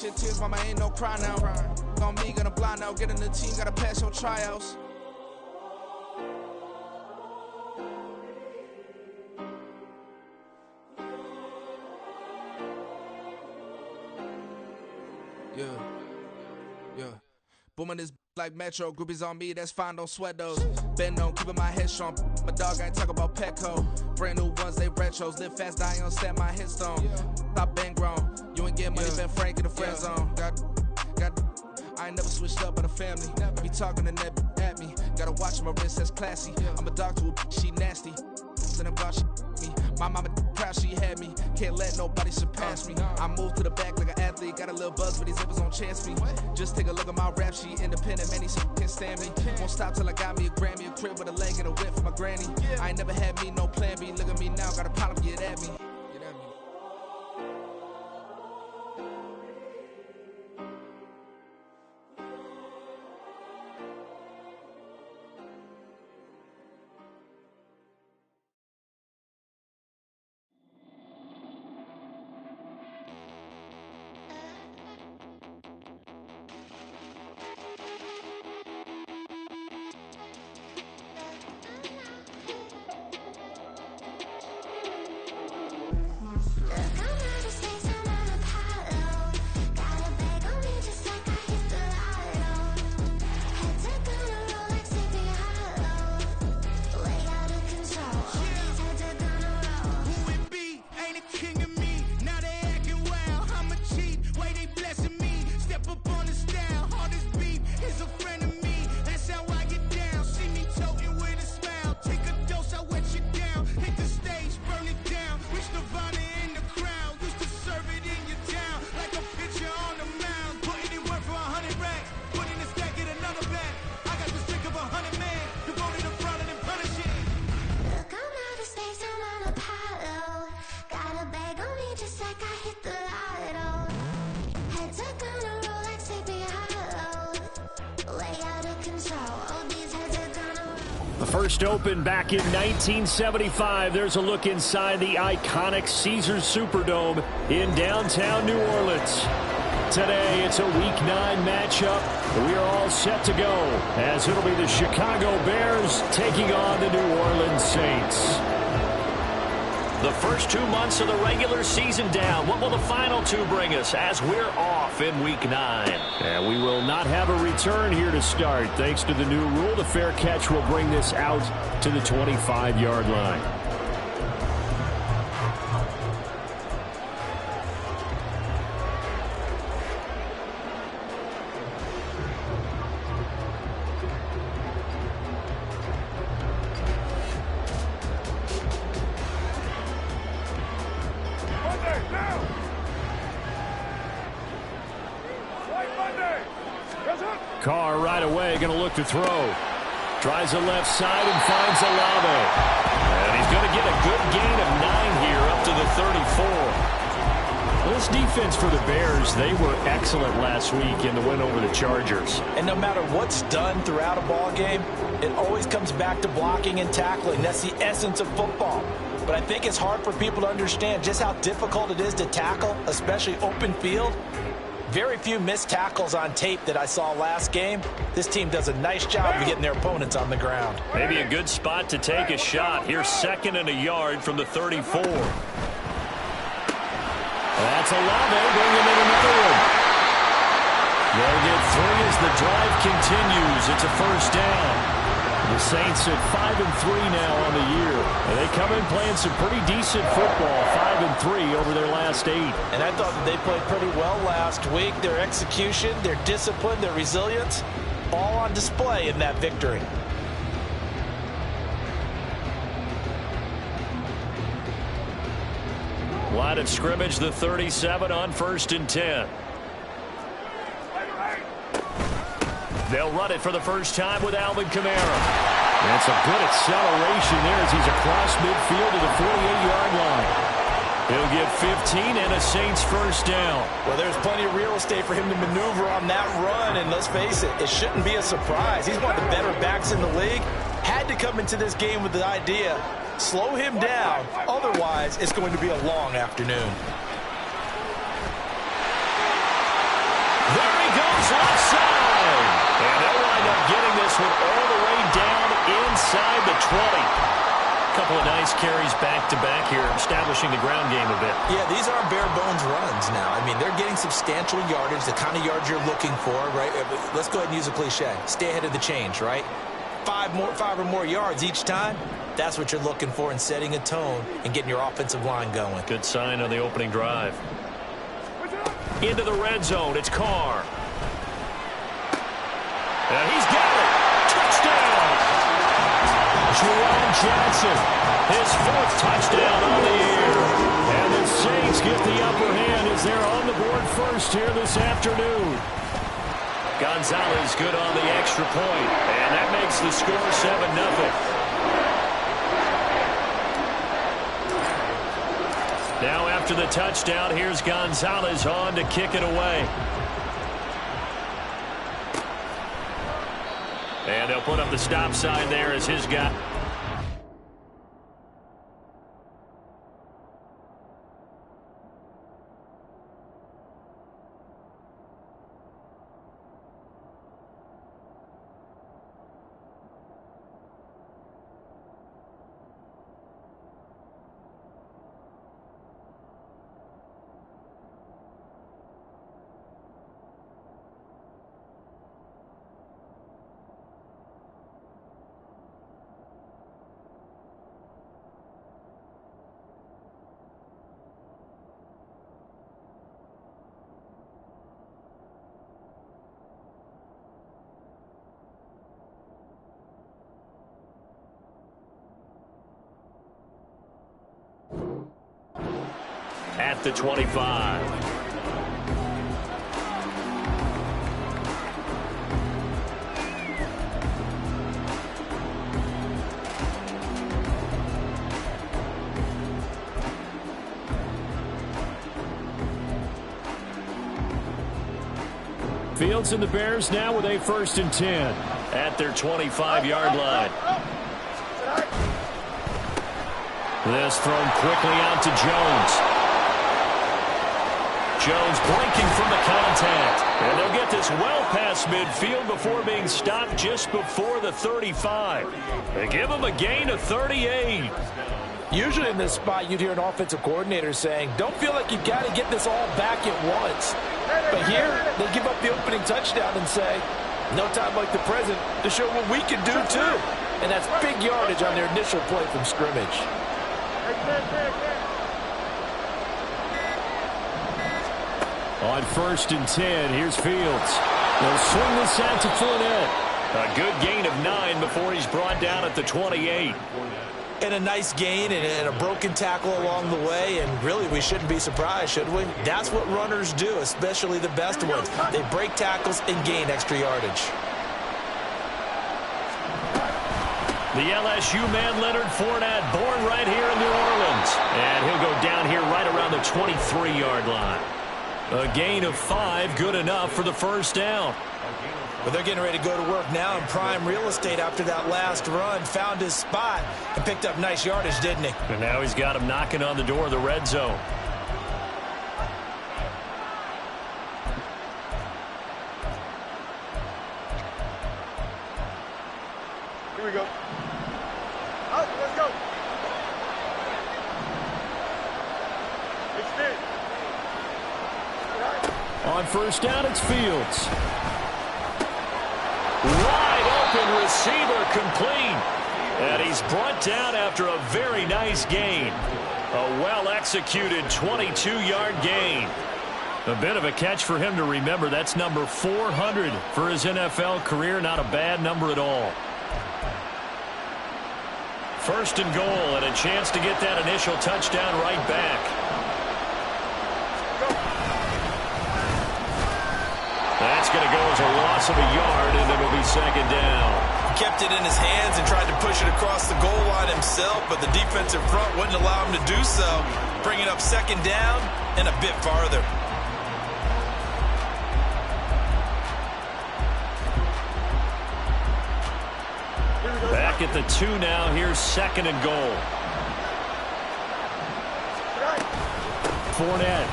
Shit, tears, mama, ain't no cry now. Gon' me, gonna blind now. Get in the team, gotta pass your tryouts. Yeah. Booming this like Metro. Groupies on me, that's fine, don't sweat those. Bend on, keeping my head strong. My dog ain't talk about Petco. Brand new ones, they retros. Live fast, dying on set, my headstone. Stop been grown. You ain't get money, been Frank in the friend zone. I ain't never switched up on the family. Be talking to that at me. Gotta watch my wrist, that's classy. I'm a dog to a she nasty. And I'm glad she me. My mama proud she had me. Can't let nobody surpass me. I moved to the back like an athlete. Got a little buzz, but these zippers on chance me. Just take a look at my rap sheet. Independent, man, these can't stand me. Won't stop till I got me a Grammy, a crib with a leg and a whip for my granny. I ain't never had me no plan B. Look at me now, got a problem, get at me. The first opened back in 1975. There's a look inside the iconic Caesars Superdome in downtown New Orleans. Today, it's a Week 9 matchup. We are all set to go as it'll be the Chicago Bears taking on the New Orleans Saints. The first 2 months of the regular season down. What will the final 2 bring us as we're off in Week 9? And we will not have a return here to start. Thanks to the new rule, the fair catch will bring this out to the 25-yard line. Carr right away, going to look to throw. Tries the left side and finds Olave. And he's going to get a good gain of 9 here up to the 34. Well, this defense for the Bears, they were excellent last week in the win over the Chargers. And no matter what's done throughout a ball game, it always comes back to blocking and tackling. That's the essence of football. But I think it's hard for people to understand just how difficult it is to tackle, especially open field. Very few missed tackles on tape that I saw last game. This team does a nice job of getting their opponents on the ground. Maybe a good spot to take a shot. Here's 2nd and a yard from the 34. That's Olave bringing in another one. They'll get 3 as the drive continues. It's a first down. The Saints at 5-3 now on the year. And they come in playing some pretty decent football, 5-3 over their last 8. And I thought that they played pretty well last week. Their execution, their discipline, their resilience, all on display in that victory. Line of scrimmage, the 37 on 1st and 10. They'll run it for the first time with Alvin Kamara. That's a good acceleration there as he's across midfield to the 48-yard line. He'll get 15 and a Saints first down. Well, there's plenty of real estate for him to maneuver on that run, and let's face it, it shouldn't be a surprise. He's one of the better backs in the league. Had to come into this game with the idea, slow him down, otherwise it's going to be a long afternoon. 20. Couple of nice carries back-to-back here, establishing the ground game a bit. Yeah, these aren't bare-bones runs now. I mean, they're getting substantial yardage, the kind of yards you're looking for, right? Let's go ahead and use a cliche. Stay ahead of the change, right? Five or more yards each time. That's what you're looking for in setting a tone and getting your offensive line going. Good sign on the opening drive. Into the red zone. It's Carr. And he's got it. Touchdown. Juwan Johnson, his 4th touchdown on the year. And the Saints get the upper hand as they're on the board first here this afternoon. Gonzalez good on the extra point, and that makes the score 7-0. Now after the touchdown, here's Gonzalez on to kick it away. And they'll put up the stop sign there as his guy. At the 25. Fields and the Bears now with a 1st and 10. At their 25-yard line. This thrown quickly out to Jones. Jones breaking from the contact. And they'll get this well past midfield before being stopped just before the 35. They give him a gain of 38. Usually in this spot, you'd hear an offensive coordinator saying, don't feel like you've got to get this all back at once. But here, they give up the opening touchdown and say, no time like the present to show what we can do too. And that's big yardage on their initial play from scrimmage. On 1st and 10, here's Fields. They'll swing this out to Fournette. A good gain of 9 before he's brought down at the 28. And a nice gain and a broken tackle along the way. And really, we shouldn't be surprised, should we? That's what runners do, especially the best ones. They break tackles and gain extra yardage. The LSU man, Leonard Fournette, born right here in New Orleans. And he'll go down here right around the 23-yard line. A gain of 5, good enough for the 1st down. But they're getting ready to go to work now in prime real estate after that last run. Found his spot and picked up nice yardage, didn't he? And now he's got him knocking on the door of the red zone. Here we go. Out, let's go. Extend. On 1st down, it's Fields. Wide open receiver complete. And he's brought down after a very nice gain. A well-executed 22-yard gain. A bit of a catch for him to remember. That's number 400 for his NFL career. Not a bad number at all. 1st and goal and a chance to get that initial touchdown right back. That's going to go as a loss of a yard, and it'll be 2nd down. He kept it in his hands and tried to push it across the goal line himself, but the defensive front wouldn't allow him to do so. Bringing up 2nd down and a bit farther. Back at the 2 now. Here's 2nd and goal. Fournette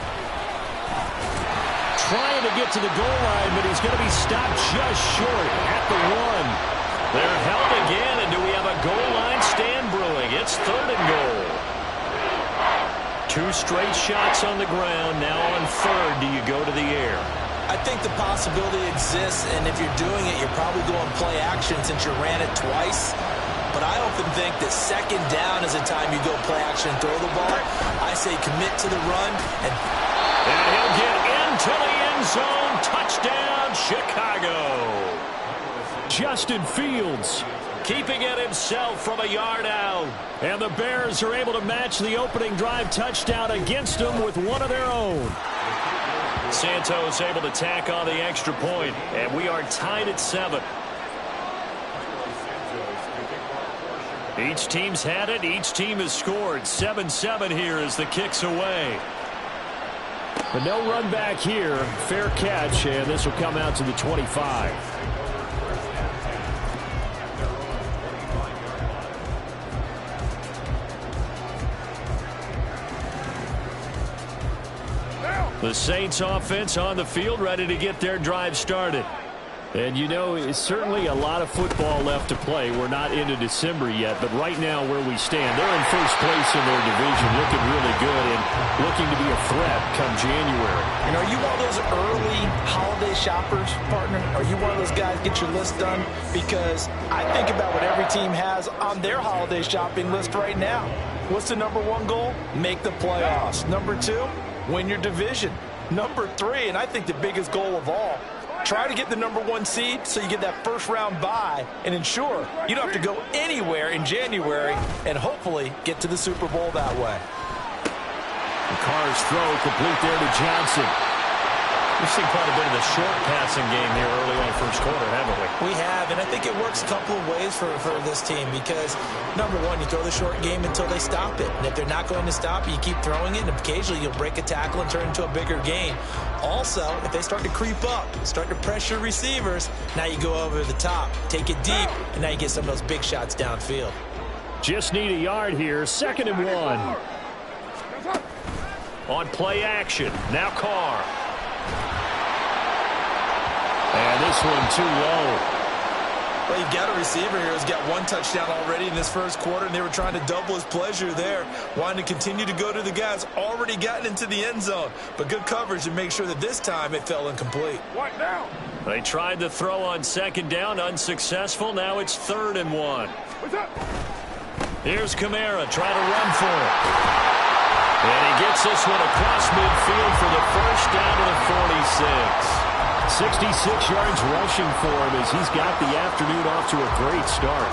trying to get to the goal line, but he's going to be stopped just short at the 1. They're held again, and do we have a goal line It's 3rd and goal. 2 straight shots on the ground. Now on 3rd, do you go to the air? I think the possibility exists, and if you're doing it, you're probably going play action since you ran it twice. But I often think that 2nd down is the time you go play action and throw the ball. I say commit to the run. And he'll get into the end zone. Touchdown, Chicago. Justin Fields keeping it himself from a yard out. And the Bears are able to match the opening drive touchdown against them with one of their own. Santos able to tack on the extra point, and we are tied at 7. Each team's had it. Each team has scored. 7-7 here as the kick's away. But no run back here. Fair catch, and this will come out to the 25. The Saints offense on the field, ready to get their drive started. And you know, it's certainly a lot of football left to play. We're not into December yet, but right now where we stand, they're in first place in their division, looking really good and looking to be a threat come January. And are you one of those early holiday shoppers, partner? Are you one of those guys get your list done? Because I think about what every team has on their holiday shopping list right now. What's the #1 goal? Make the playoffs. #2, win your division. #3, and I think the biggest goal of all, try to get the #1 seed so you get that first-round bye and ensure you don't have to go anywhere in January and hopefully get to the Super Bowl that way. The Carr's throw complete there to Johnson. We've seen quite a bit of the short passing game here early on first quarter, haven't we? We have, and I think it works a couple of ways for this team because, #1, you throw the short game until they stop it. And if they're not going to stop it, you keep throwing it, and occasionally you'll break a tackle and turn it into a bigger gain. Also, if they start to creep up, start to pressure receivers, now you go over the top, take it deep, and now you get some of those big shots downfield. Just need a yard here. 2nd and 1. On play action, now Carr. And this one too low. Well, you've got a receiver here who's got 1 touchdown already in this first quarter, and they were trying to double his pleasure there, wanting to continue to go to the guys already gotten into the end zone. But good coverage to make sure that this time it fell incomplete. What now? They tried to throw on 2nd down, unsuccessful. Now it's 3rd and 1. What's up? Here's Kamara trying to run for it. And he gets this one across midfield for the first down to the 46. 66 yards rushing for him as he's got the afternoon off to a great start.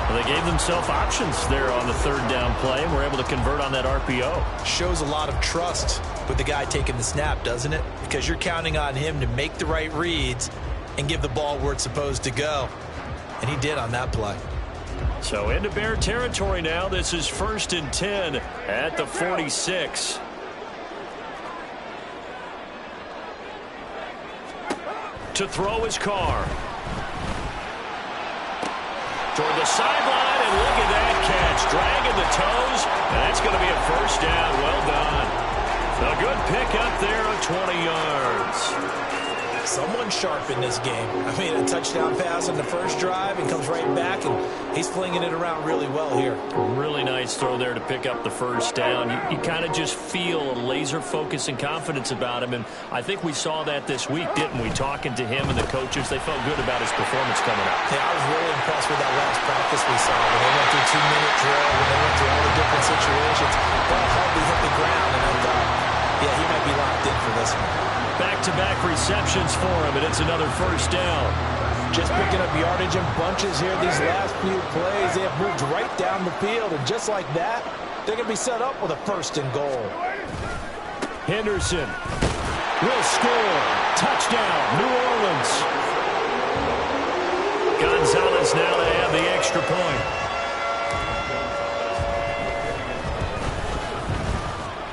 Well, they gave themselves options there on the 3rd down play and were able to convert on that RPO. Shows a lot of trust with the guy taking the snap, doesn't it? Because you're counting on him to make the right reads and give the ball where it's supposed to go. And he did on that play. So into Bear territory now. This is 1st and 10 at the 46. To throw his Carr. Toward the sideline, and look at that catch. Dragging the toes, and that's going to be a first down. Well done. A good pickup there of 20 yards. Someone sharp in this game. I mean, a touchdown pass on the first drive and comes right back, and he's flinging it around really well here. Really nice throw there to pick up the first down. You kind of just feel a laser focus and confidence about him, and I think we saw that this week, didn't we? Talking to him and the coaches, they felt good about his performance coming up. Yeah, I was really impressed with that last practice we saw when they went through 2-minute drill, when they went through all the different situations. Ball hardly hit the ground, and I thought, yeah, he might be locked in for this one. Back-to-back receptions for him, and it's another first down. Just picking up yardage in bunches here these last few plays. They have moved right down the field, and just like that, they're going to be set up with a 1st and goal. Henderson will score. Touchdown, New Orleans. Gonzalez now to have the extra point.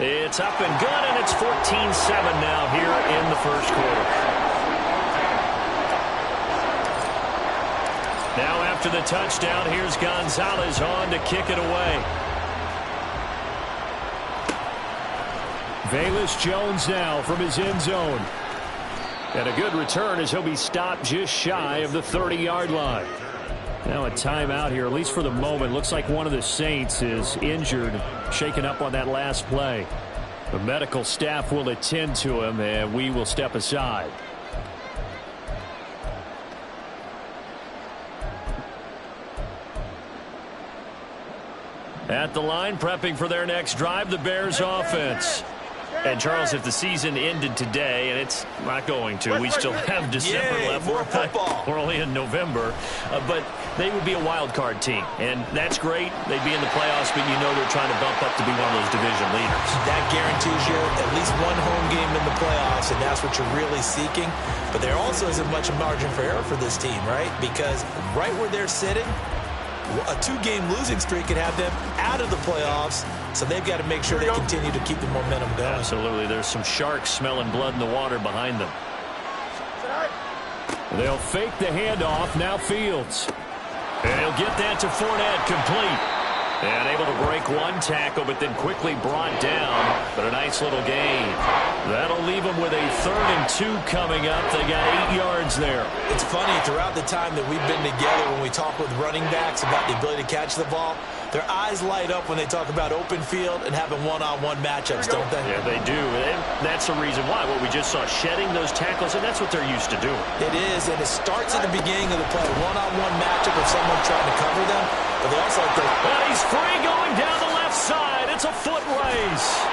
It's up and good, and it's 14-7 now here in the first quarter. Now after the touchdown, here's Gonzalez on to kick it away. Velus Jones now from his end zone. And a good return as he'll be stopped just shy of the 30-yard line. Now a timeout here, at least for the moment. Looks like one of the Saints is injured, shaken up on that last play. The medical staff will attend to him, and we will step aside. At the line, prepping for their next drive, the Bears offense. And, Charles, if the season ended today, and it's not going to, we still have December left. More football. We're only in November. But they would be a wild card team. And that's great. They'd be in the playoffs, but you know they're trying to bump up to be one of those division leaders. That guarantees you at least one home game in the playoffs, and that's what you're really seeking. But there also isn't much margin for error for this team, right? Because right where they're sitting, a 2-game losing streak could have them out of the playoffs, so they've got to make sure they continue to keep the momentum going. Absolutely. There's some sharks smelling blood in the water behind them. They'll fake the handoff. Now Fields. And he'll get that to Fournette, complete. And able to break one tackle, but then quickly brought down. But a nice little gain. That'll leave them with a 3rd and 2 coming up. They got 8 yards there. It's funny, throughout the time that we've been together, when we talk with running backs about the ability to catch the ball, their eyes light up when they talk about open field and having one-on-one matchups, don't they? Yeah, they do. And that's the reason why. What we just saw, shedding those tackles, and that's what they're used to doing. It is, and it starts at the beginning of the play. One-on-one matchup of someone trying to cover them. But they also like to... And he's free going down the left side. It's a foot race.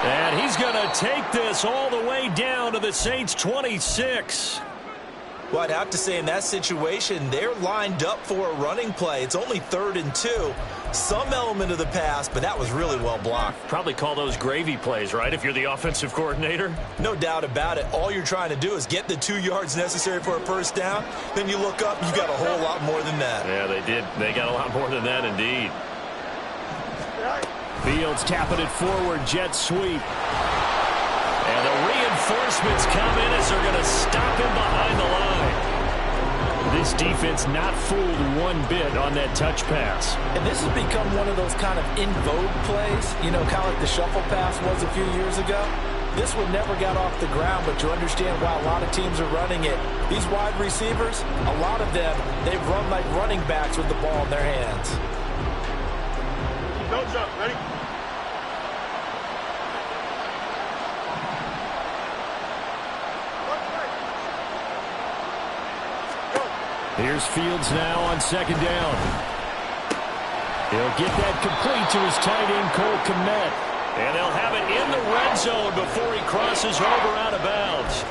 And he's going to take this all the way down to the Saints' 26. Well, I'd have to say in that situation, they're lined up for a running play. It's only 3rd and 2. Some element of the pass, but that was really well blocked. Probably call those gravy plays, right, if you're the offensive coordinator? No doubt about it. All you're trying to do is get the 2 yards necessary for a first down. Then you look up, you got a whole lot more than that. Yeah, they did. They got a lot more than that, indeed. Fields tapping it forward, jet sweep. And the reinforcements come in as they're going to stop him behind the line. This defense not fooled one bit on that touch pass. And this has become one of those kind of in vogue plays, you know, kind of like the shuffle pass was a few years ago. This one never got off the ground, but you understand why a lot of teams are running it. These wide receivers, a lot of them, they run like running backs with the ball in their hands. Don't jump, ready? Here's Fields now on 2nd down. He'll get that complete to his tight end, Cole Kmet. And they'll have it in the red zone before he crosses over out of bounds.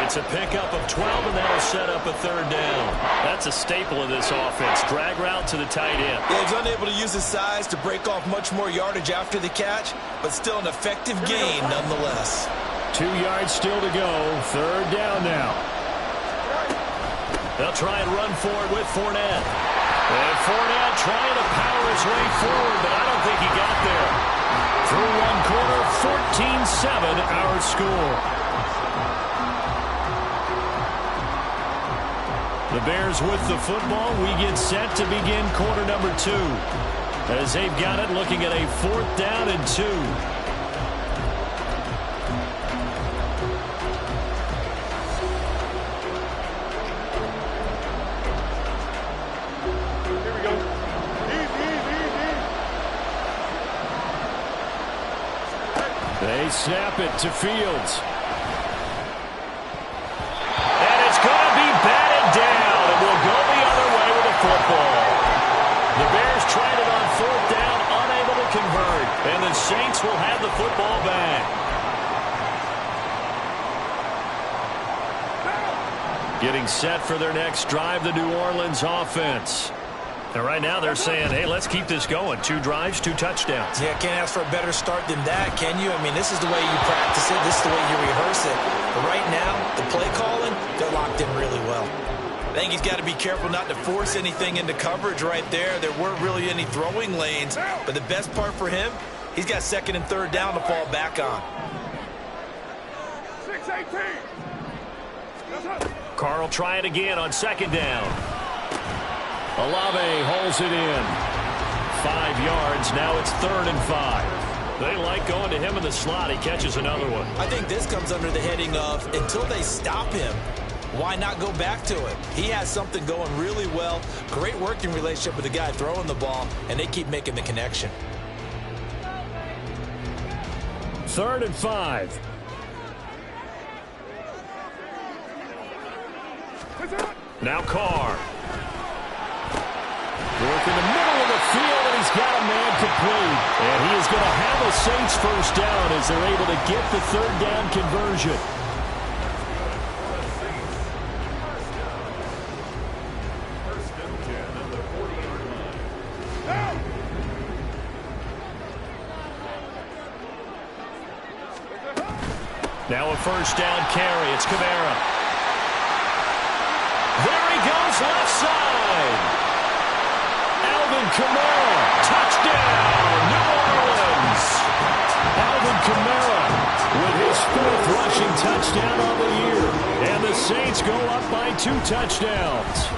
It's a pickup of 12, and that'll set up a 3rd down. That's a staple of this offense. Drag route to the tight end. Yeah, he's unable to use his size to break off much more yardage after the catch, but still an effective gain nonetheless. 2 yards still to go. 3rd down now. They'll try and run for it with Fournette. And Fournette trying to power his way forward, but I don't think he got there. Through one quarter, 14-7 our score. The Bears with the football. We get set to begin quarter number 2. As they've got it, looking at a 4th down and 2. They snap it to Fields. And it's going to be batted down, and we'll go the other way with the football. The Bears tried it on 4th down, unable to convert, and the Saints will have the football back. Getting set for their next drive, the New Orleans offense. And right now they're saying, hey, let's keep this going. 2 drives, 2 touchdowns. Yeah, can't ask for a better start than that, can you? I mean, this is the way you practice it. This is the way you rehearse it. But right now, the play calling, they're locked in really well. I think he's got to be careful not to force anything into coverage right there. There weren't really any throwing lanes. But the best part for him, he's got 2nd and 3rd down to fall back on. 6-18. Carl try it again on 2nd down. Olave holds it in. 5 yards. Now it's 3rd and 5. They like going to him in the slot. He catches another one. I think this comes under the heading of until they stop him, why not go back to it? He has something going really well. Great working relationship with the guy throwing the ball, and they keep making the connection. 3rd and 5. Now Carr. Work in the middle of the field, and he's got a man complete. And he is going to have a Saints first down as they're able to get the 3rd down conversion. Now a first down carry. It's Kamara. There he goes, left side. Alvin Kamara, touchdown, New Orleans. Alvin Kamara with his 4th rushing touchdown on the year. And the Saints go up by 2 touchdowns.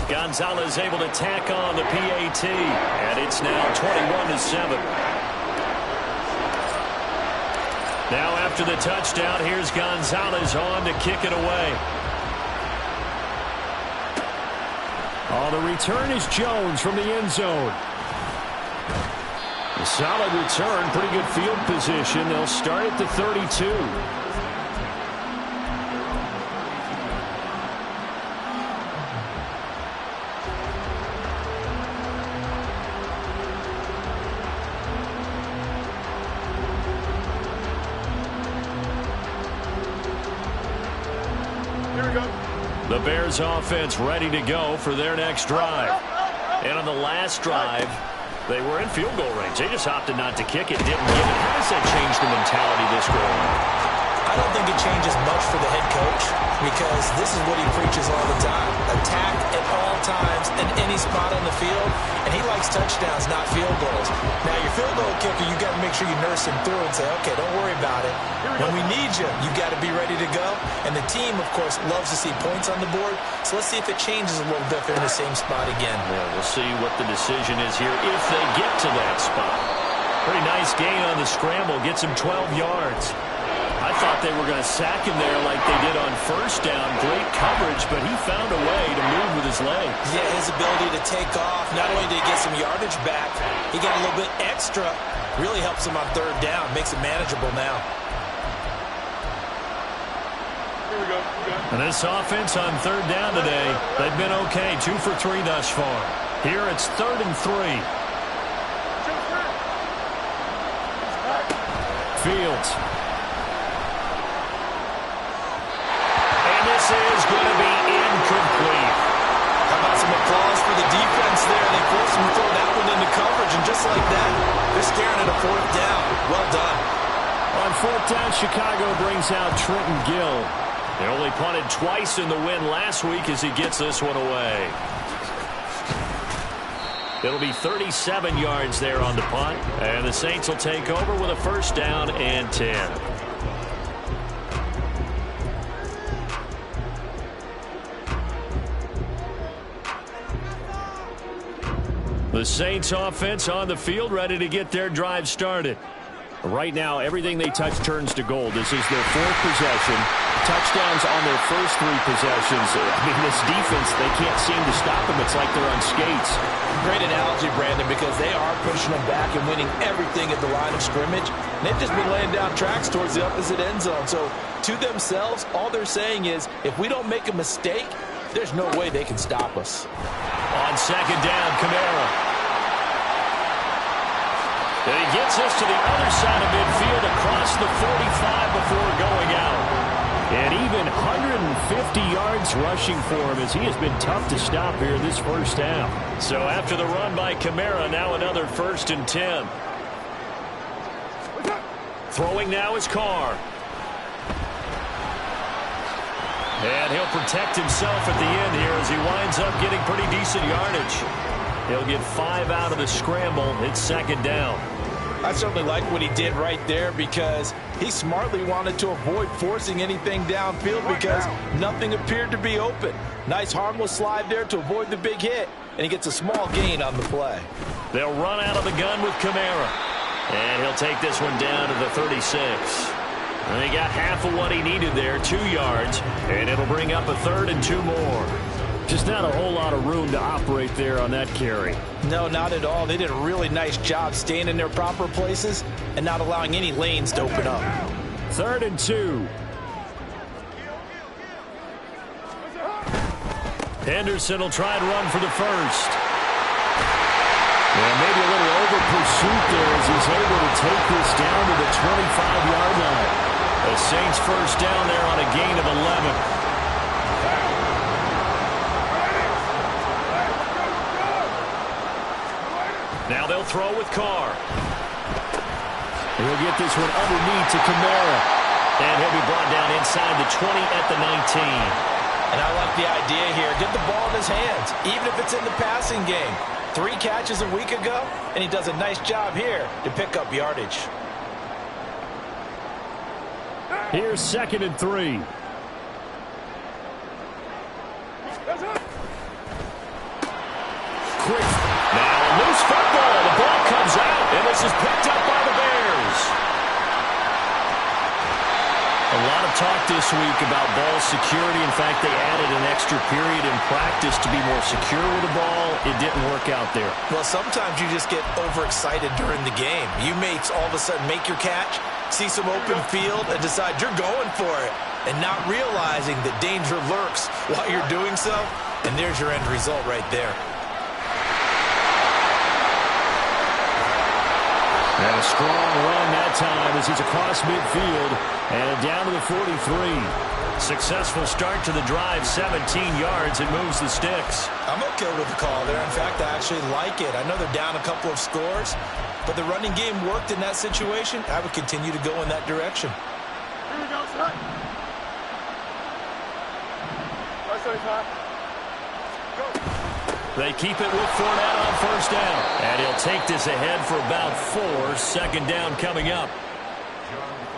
Gonzalez able to tack on the PAT. And it's now 21-7. Now after the touchdown, here's Gonzalez on to kick it away. Oh, the return is Jones from the end zone. A solid return, pretty good field position. They'll start at the 32. The Bears offense ready to go for their next drive. And on the last drive, they were in field goal range. They just opted not to kick it, didn't get it. How does that change the mentality this go on? I don't think it changes much for the head coach because this is what he preaches all the time. Attack at all times in any spot on the field, and he likes touchdowns, not field goals. Now, your field goal kicker, you got to make sure you nurse him through and say, okay, don't worry about it. When we need you, you got to be ready to go. And the team, of course, loves to see points on the board. So let's see if it changes a little bit if they're in the same spot again. Yeah, we'll see what the decision is here if they get to that spot. Pretty nice gain on the scramble. Gets him 12 yards. I thought they were going to sack him there like they did on first down. Great coverage, but he found a way to move with his legs. Yeah, his ability to take off. Not only did he get some yardage back, he got a little bit extra. Really helps him on 3rd down. Makes it manageable now. Here we go. And this offense on 3rd down today, they've been okay. 2 for 3 thus far. Here it's 3rd and 3. Fields. This is going to be incomplete. How about some applause for the defense there? They forced him to throw that one into coverage, and just like that, they're staring at a 4th down. Well done. On 4th down, Chicago brings out Trenton Gill. They only punted twice in the win last week as he gets this one away. It'll be 37 yards there on the punt, and the Saints will take over with a 1st down and 10. The Saints offense on the field ready to get their drive started. Right now, everything they touch turns to gold. This is their 4th possession. Touchdowns on their first 3 possessions. I mean, this defense, they can't seem to stop them. It's like they're on skates. Great analogy, Brandon, because they are pushing them back and winning everything at the line of scrimmage. And they've just been laying down tracks towards the opposite end zone. So, to themselves, all they're saying is, if we don't make a mistake, there's no way they can stop us. On 2nd down, Kamara. And he gets us to the other side of midfield across the 45 before going out. And even 150 yards rushing for him as he has been tough to stop here this first half. So after the run by Kamara, now another 1st and 10. Throwing now is Carr. And he'll protect himself at the end here as he winds up getting pretty decent yardage. He'll get 5 out of the scramble. It's 2nd down. I certainly like what he did right there because he smartly wanted to avoid forcing anything downfield because nothing appeared to be open. Nice harmless slide there to avoid the big hit, and he gets a small gain on the play. They'll run out of the gun with Kamara. And he'll take this one down to the 36. And he got half of what he needed there, 2 yards, and it'll bring up a 3rd and 2 more. Just not a whole lot of room to operate there on that carry. No, not at all. They did a really nice job staying in their proper places and not allowing any lanes to open up. 3rd and 2. Henderson will try and run for the first. And maybe a little over pursuit there as he's able to take this down to the 25-yard line. The Saints first down there on a gain of 11. Now they'll throw with Carr. He'll get this one underneath to Kamara. And he'll be brought down inside the 20 at the 19. And I like the idea here. Get the ball in his hands, even if it's in the passing game. 3 catches a week ago, and he does a nice job here to pick up yardage. Here's 2nd and 3. Quick. Now a loose football. The ball comes out, and this is picked up by the Bears. A lot of talk this week about ball security. In fact, they added an extra period in practice to be more secure with the ball. It didn't work out there. Well, sometimes you just get overexcited during the game. You may all of a sudden make your catch, see some open field, and decide you're going for it, and not realizing that danger lurks while you're doing so, and there's your end result right there. And a strong run that time as he's across midfield and down to the 43. Successful start to the drive, 17 yards. It moves the sticks. I'm okay with the call there. In fact, I actually like it. I know they're down a couple of scores, but the running game worked in that situation. I would continue to go in that direction. Here we go, son. Right side, time. Go. They keep it with Fournette on first down. And he'll take this ahead for about 4. 2nd down coming up.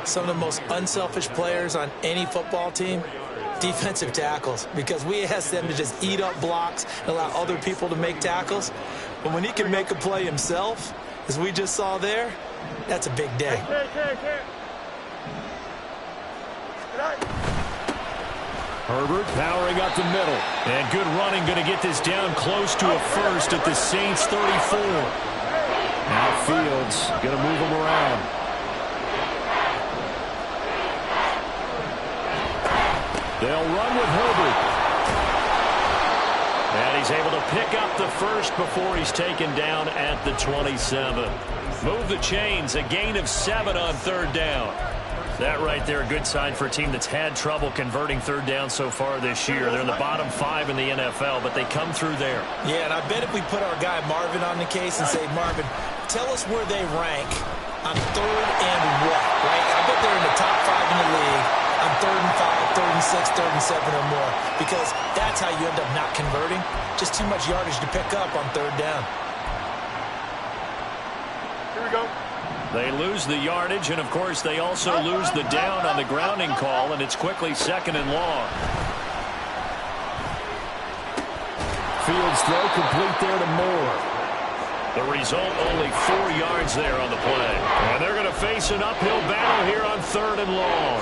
Some of the most unselfish players on any football team, defensive tackles, because we ask them to just eat up blocks and allow other people to make tackles. But when he can make a play himself, as we just saw there, that's a big day. Herbert powering up the middle. And good running, going to get this down close to a first at the Saints 34. Now Fields going to move him around. They'll run with Herbert. And he's able to pick up the first before he's taken down at the 27. Move the chains, a gain of 7 on 3rd down. That right there, a good sign for a team that's had trouble converting 3rd down so far this year. They're in the bottom 5 in the NFL, but they come through there. Yeah, and I bet if we put our guy Marvin on the case and say, Marvin, tell us where they rank on 3rd and what, right? I bet they're in the top 5 in the league on 3rd and 5, 3rd and 6, 3rd and 7 or more, because that's how you end up not converting. Just too much yardage to pick up on 3rd down. Here we go. They lose the yardage, and, of course, they also lose the down on the grounding call, and it's quickly 2nd and long. Fields throw complete there to Moore. The result, only 4 yards there on the play. And they're going to face an uphill battle here on 3rd and long.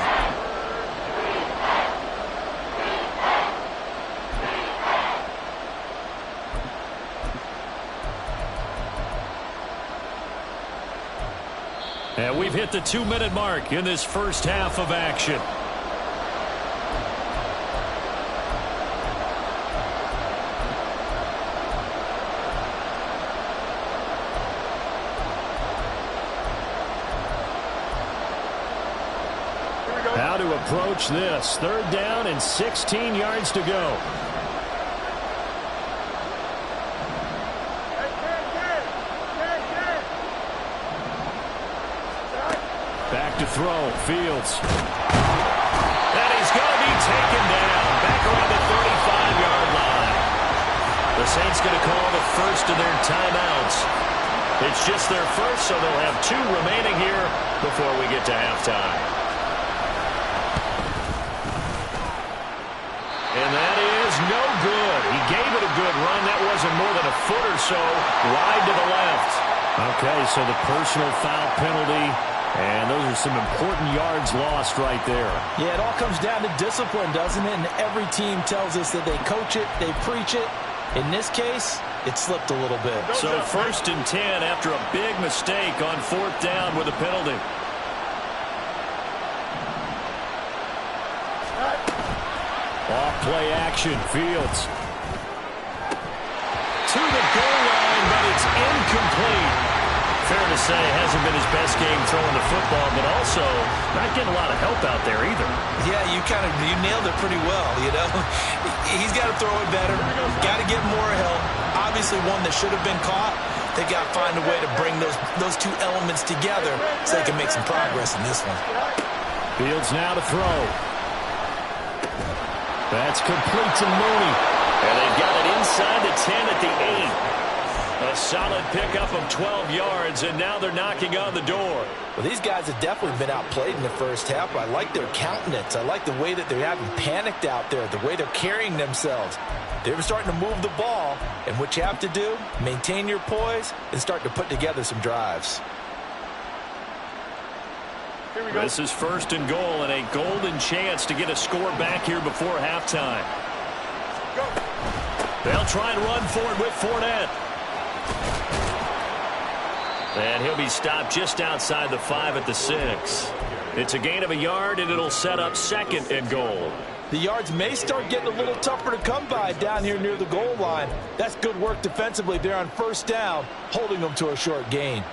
And we've hit the 2-minute mark in this first half of action. How to approach this. 3rd down and 16 yards to go. Back to throw. Fields. And he's going to be taken down back around the 35-yard line. The Saints going to call the first of their timeouts. It's just their first, so they'll have 2 remaining here before we get to halftime. And that is no good. He gave it a good run. That wasn't more than a foot or so wide to the left. Okay, so the personal foul penalty And those are some important yards lost right there. Yeah, it all comes down to discipline, doesn't it? And every team tells us that they coach it, they preach it. In this case, it slipped a little bit. So 1st and 10 after a big mistake on 4th down with a penalty. Off play action, Fields. To the goal line, but it's incomplete. Fair to say, hasn't been his best game throwing the football, but also not getting a lot of help out there either. Yeah, you nailed it pretty well, you know. He's got to throw it better. Got to get more help. Obviously one that should have been caught. They got to find a way to bring those two elements together so they can make some progress in this one. Fields now to throw. That's complete to Mooney. And they've got it inside the 10 at the 8. A solid pickup of 12 yards, and now they're knocking on the door. Well, these guys have definitely been outplayed in the first half. I like their countenance. I like the way that they haven't panicked out there, the way they're carrying themselves. They're starting to move the ball, and what you have to do, maintain your poise and start to put together some drives. This is 1st and goal, and a golden chance to get a score back here before halftime. They'll try and run for it with Fournette. And he'll be stopped just outside the 5 at the 6. It's a gain of a yard, and it'll set up 2nd and goal. The yards may start getting a little tougher to come by down here near the goal line. That's good work defensively there on 1st down, holding them to a short gain.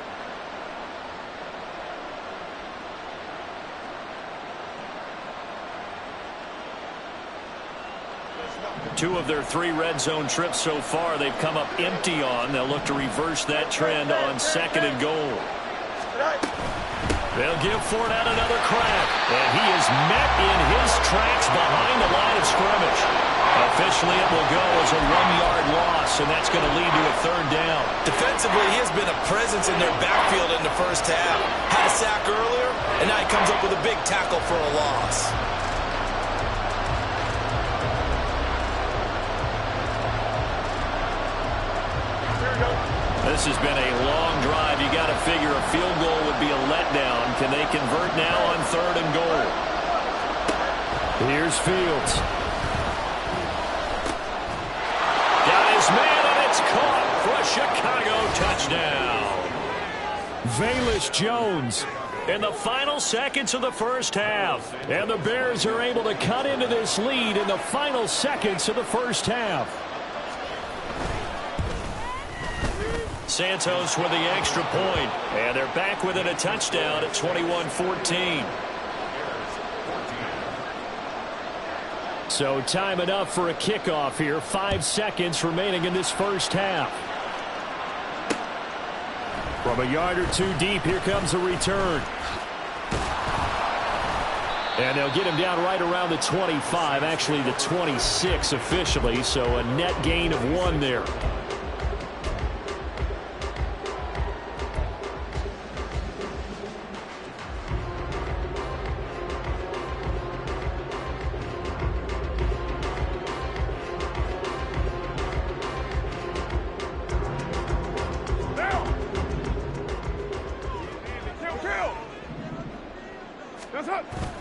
Two of their 3 red zone trips so far, they've come up empty on. They'll look to reverse that trend on 2nd and goal. They'll give Fournette another crack. And he is met in his tracks behind the line of scrimmage. Officially, it will go as a 1-yard loss, and that's going to lead to a 3rd down. Defensively, he has been a presence in their backfield in the first half. Had a sack earlier, and now he comes up with a big tackle for a loss. This has been a long drive. You got to figure a field goal would be a letdown. Can they convert now on 3rd and goal? Here's Fields. Got his man, and it's caught for a Chicago touchdown. Velus Jones. In the final seconds of the first half. And the Bears are able to cut into this lead in the final seconds of the first half. Santos with the extra point, and they're back within a touchdown at 21-14. So time enough for a kickoff here. 5 seconds remaining in this first half. From a yard or 2 deep, here comes a return. And they'll get him down right around the 25, actually the 26 officially, so a net gain of 1 there.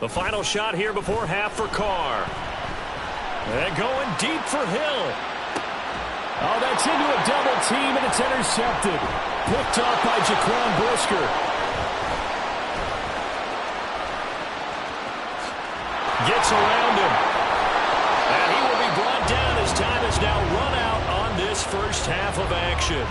The final shot here before half for Carr. And going deep for Hill. Oh, that's into a double team, and it's intercepted. Picked off by Jaquan Brisker. Gets around him. And he will be brought down as time has now run out on this first half of action.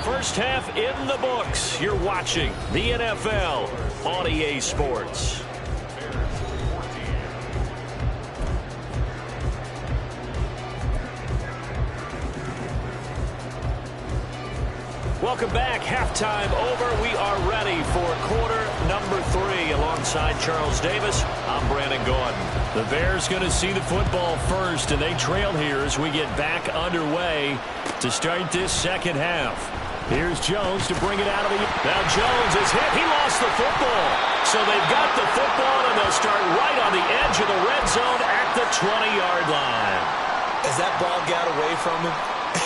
First half in the books. You're watching the NFL on EA Sports. Welcome back. Halftime over. We are ready for quarter number 3. Alongside Charles Davis, I'm Brandon Gordon. The Bears going to see the football first, and they trail here as we get back underway to start this second half. Here's Jones to bring it out of the... Now Jones is hit. He lost the football. So they've got the football, and they'll start right on the edge of the red zone at the 20-yard line. As that ball got away from him,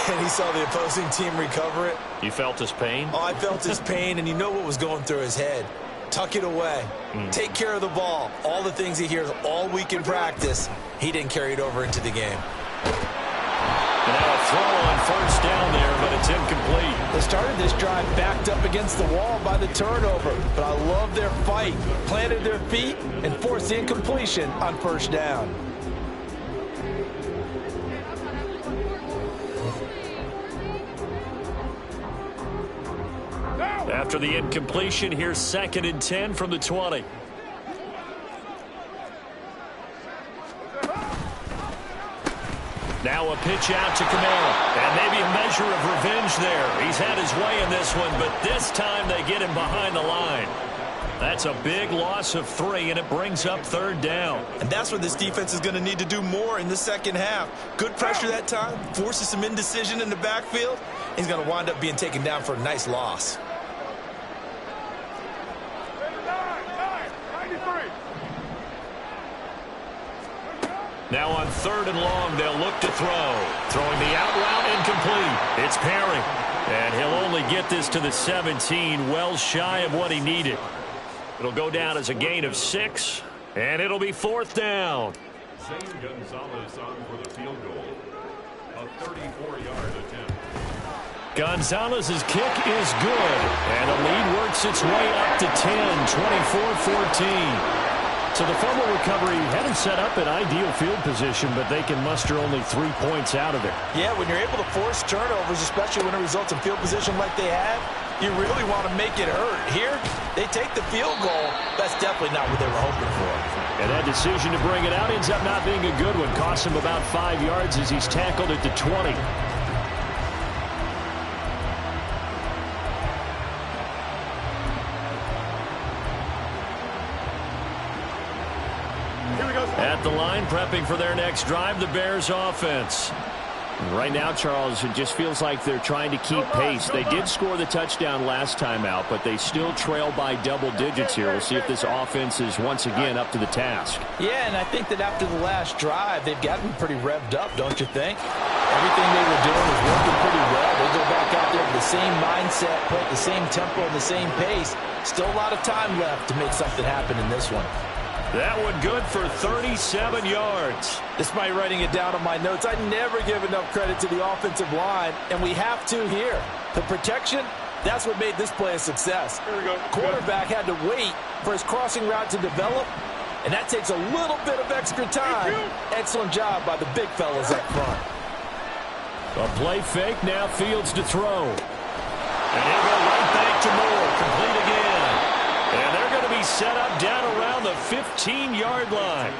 and he saw the opposing team recover it. You felt his pain? Oh, I felt his pain, and you know what was going through his head. Tuck it away. Take care of the ball. All the things he hears all week in practice, he didn't carry it over into the game. And now a throw on first down there, but it's incomplete. They started this drive backed up against the wall by the turnover, but I love their fight. Planted their feet and forced the incompletion on first down. After the incompletion, here's 2nd and 10 from the 20. Now a pitch out to Kamara. And maybe a measure of revenge there. He's had his way in this one, but this time they get him behind the line. That's a big loss of 3, and it brings up 3rd down. And that's what this defense is going to need to do more in the second half. Good pressure that time, forces some indecision in the backfield. He's going to wind up being taken down for a nice loss. Now on 3rd and long, they'll look to throw. Throwing the out route incomplete. It's Perry. And he'll only get this to the 17, well shy of what he needed. It'll go down as a gain of 6, and it'll be 4th down. Zane Gonzalez on for the field goal. A 34-yard attempt. Gonzalez's kick is good, and the lead works its way up to 10, 24-14. So the fumble recovery hadn't set up an ideal field position, but they can muster only 3 points out of it. Yeah, when you're able to force turnovers, especially when it results in field position like they had, you really want to make it hurt. Here, they take the field goal. That's definitely not what they were hoping for. And that decision to bring it out ends up not being a good one. Costs him about 5 yards as he's tackled at the 20. At the line, prepping for their next drive, the Bears offense. Right now, Charles, it just feels like they're trying to keep pace. They did score the touchdown last time out, but they still trail by double digits here. We'll see if this offense is once again up to the task. Yeah, and I think that after the last drive, they've gotten pretty revved up, don't you think? Everything they were doing was working pretty well. They go back out there with the same mindset, play at the same tempo, and the same pace. Still a lot of time left to make something happen in this one. That one good for 37 yards. Despite writing it down on my notes, I never give enough credit to the offensive line, and we have to here. The protection, that's what made this play a success. Here we go. Quarterback had to wait for his crossing route to develop, and that takes a little bit of extra time. Excellent job by the big fellas up front. A play fake, now Fields to throw. And he'll go right back to Moore, complete again. And they're going to be set up down around the 15-yard line.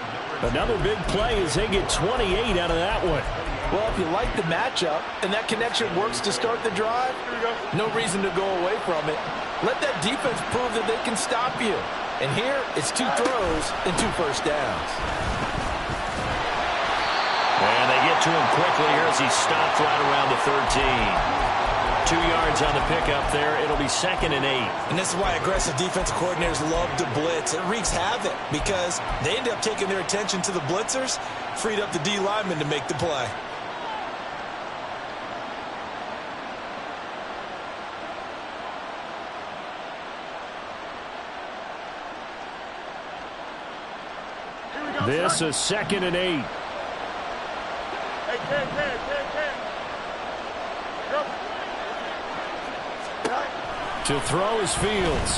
Another big play as they get 28 out of that one. Well, if you like the matchup and that connection works to start the drive, no reason to go away from it. Let that defense prove that they can stop you. And here, it's 2 throws and 2 first downs. And they get to him quickly here as he stopped right around the 13. 2 yards on the pickup there. It'll be 2nd and 8. And this is why aggressive defensive coordinators love to blitz. It wreaks havoc because they end up taking their attention to the blitzers, freed up the D lineman to make the play. This is 2nd and 8. Hey, Ken. Go. To throw is Fields.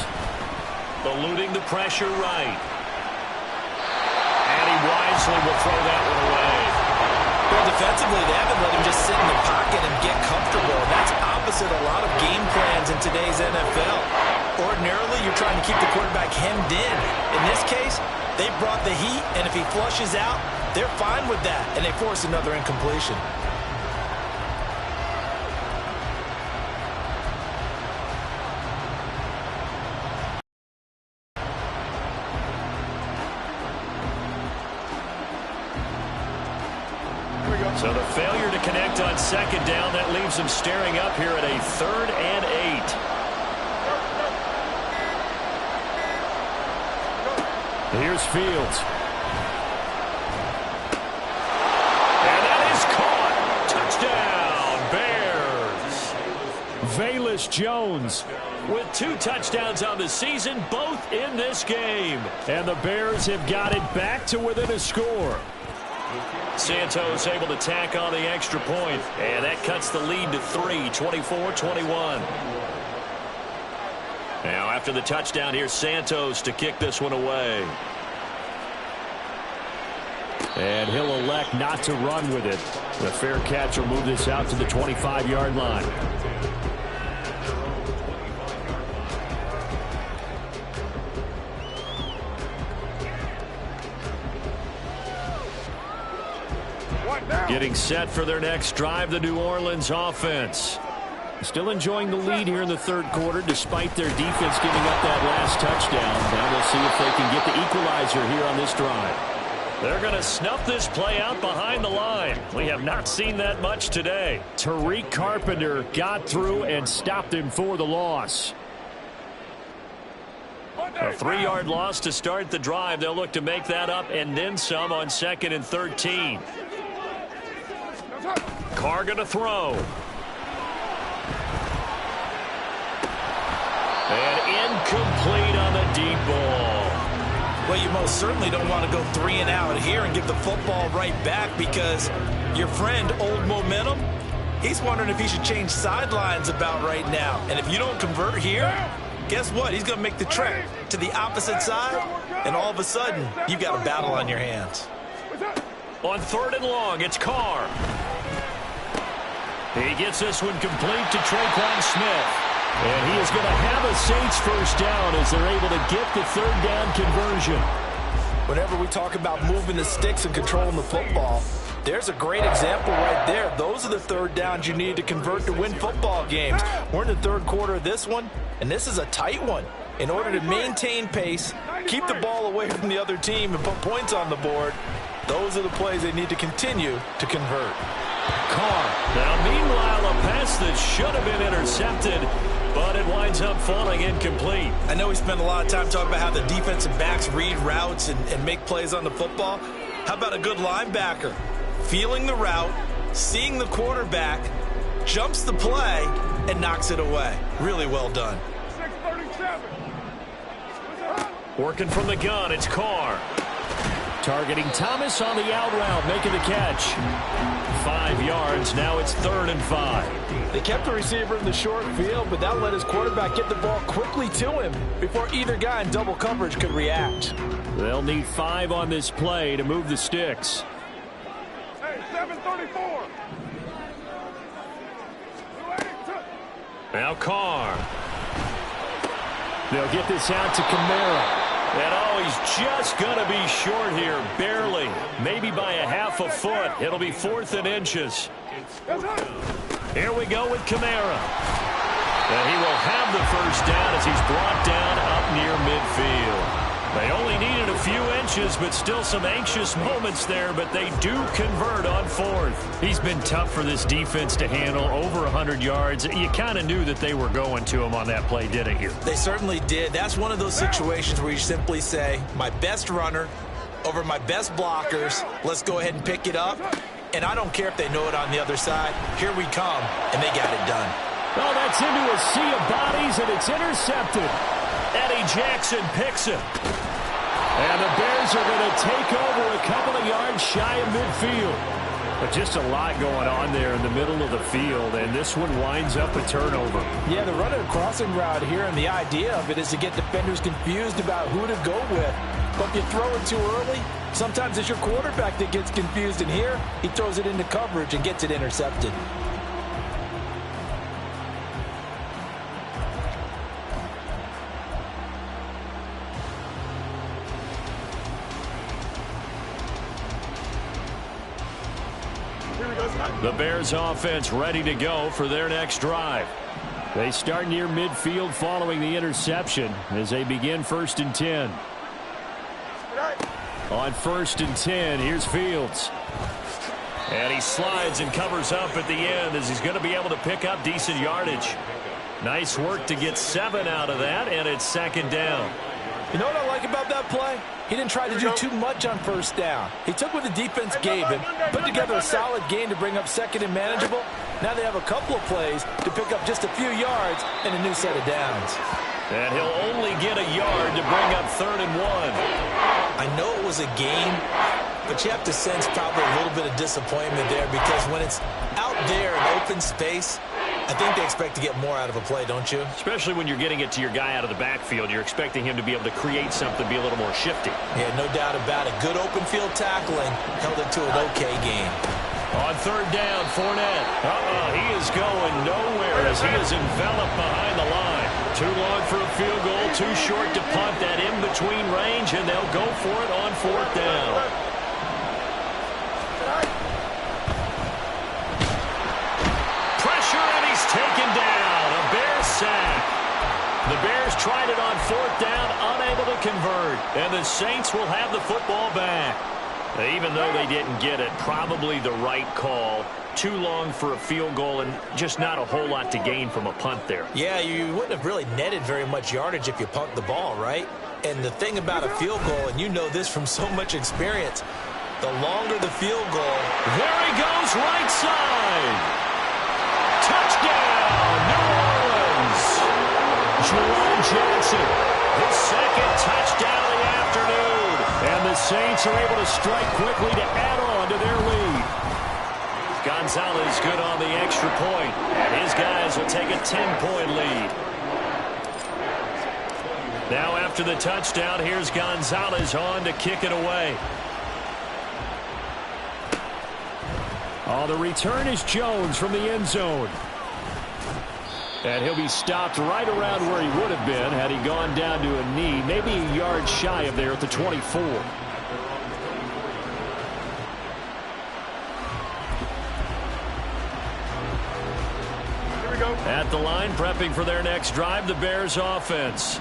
Eluding the pressure right. And he wisely will throw that one away. Well, defensively, they haven't let him just sit in the pocket and get comfortable. That's opposite a lot of game plans in today's NFL. Ordinarily, you're trying to keep the quarterback hemmed in. In this case, they brought the heat, and if he flushes out, they're fine with that, and they force another incompletion. So the failure to connect on 2nd down, that leaves them staring up here at a 3rd and 8. Here's Fields. And that is caught. Touchdown, Bears. Thomas Jones. With 2 touchdowns on the season, both in this game. And the Bears have got it back to within a score. Santos able to tack on the extra point, and that cuts the lead to 3, 24-21. Now after the touchdown, here's Santos to kick this one away. And he'll elect not to run with it. The fair catch will move this out to the 25-yard line. Getting set for their next drive, the New Orleans offense. Still enjoying the lead here in the third quarter despite their defense giving up that last touchdown. Now we'll see if they can get the equalizer here on this drive. They're going to snuff this play out behind the line. We have not seen that much today. Tariq Carpenter got through and stopped him for the loss. A 3-yard loss to start the drive. They'll look to make that up and then some on 2nd and 13. Carr going to throw. And incomplete on the deep ball. Well, you most certainly don't want to go 3 and out here and give the football right back because your friend, Old Momentum, he's wondering if he should change sidelines about right now. And if you don't convert here, guess what? He's going to make the trek to the opposite side, and all of a sudden, you've got a battle on your hands. On 3rd and long, it's Carr. He gets this one complete to Traquan Smith. And he is going to have a Saints first down as they're able to get the 3rd down conversion. Whenever we talk about moving the sticks and controlling the football, there's a great example right there. Those are the 3rd downs you need to convert to win football games. We're in the 3rd quarter of this one, and this is a tight one. In order to maintain pace, keep the ball away from the other team, and put points on the board, those are the plays they need to continue to convert. Carr. Now, meanwhile, a pass that should have been intercepted, but it winds up falling incomplete. I know we spent a lot of time talking about how the defensive backs read routes and make plays on the football. How about a good linebacker? Feeling the route, seeing the quarterback, jumps the play, and knocks it away. Really well done. 637. Working from the gun, it's Carr. Targeting Thomas on the out route, making the catch. 5 yards, now it's 3rd and 5. They kept the receiver in the short field, but that let his quarterback get the ball quickly to him before either guy in double coverage could react. They'll need 5 on this play to move the sticks. Hey, 734. Now Carr. They'll get this out to Kamara. And he's just going to be short here, barely. Maybe by a half a foot. It'll be 4th and inches. Here we go with Kamara. And he will have the first down as he's brought down up near midfield. They only needed a few inches, but still some anxious moments there, but they do convert on 4th. He's been tough for this defense to handle, over 100 yards. You kind of knew that they were going to him on that play, didn't you? They certainly did. That's one of those situations where you simply say, my best runner over my best blockers, let's go ahead and pick it up. And I don't care if they know it on the other side. Here we come, and they got it done. Oh, that's into a sea of bodies, and it's intercepted. Eddie Jackson picks it. And the Bears are going to take over a couple of yards shy of midfield. But just a lot going on there in the middle of the field, and this one winds up a turnover. Yeah, they're running a crossing route here, and the idea of it is to get defenders confused about who to go with. But if you throw it too early, sometimes it's your quarterback that gets confused, and here he throws it into coverage and gets it intercepted. The Bears offense ready to go for their next drive. They start near midfield following the interception as they begin 1st and 10. On 1st and 10, here's Fields. And he slides and covers up at the end as he's going to be able to pick up decent yardage. Nice work to get 7 out of that, and it's 2nd down. You know what I like about that play? He didn't try to do too much on first down. He took what the defense gave him, put together a solid gain to bring up second and manageable. Now they have a couple of plays to pick up just a few yards and a new set of downs. And he'll only get a yard to bring up 3rd and 1. I know it was a gain, but you have to sense probably a little bit of disappointment there because when it's out there in open space, I think they expect to get more out of a play, don't you? Especially when you're getting it to your guy out of the backfield. You're expecting him to be able to create something, be a little more shifty. Yeah, no doubt about it. Good open field tackling held it to an okay game. On 3rd down, Fournette. He is going nowhere as he is enveloped behind the line. Too long for a field goal, too short to punt that in-between range, and they'll go for it on 4th down. Pressure, and he's taken down. A Bears sack. The Bears tried it on 4th down, unable to convert, and the Saints will have the football back. Even though they didn't get it, probably the right call. Too long for a field goal and just not a whole lot to gain from a punt there. Yeah, you wouldn't have really netted very much yardage if you punked the ball, right? And the thing about a field goal, and you know this from so much experience, the longer the field goal. There he goes, right side. Touchdown, New Orleans. Jerome Jackson, his 2nd touchdown of the afternoon. And the Saints are able to strike quickly to add on to their lead. Gonzalez good on the extra point, and his guys will take a 10-point lead. Now after the touchdown, here's Gonzalez on to kick it away. Oh, the return is Jones from the end zone. And he'll be stopped right around where he would have been had he gone down to a knee, maybe a yard shy of there at the 24. At the line, prepping for their next drive, the Bears offense.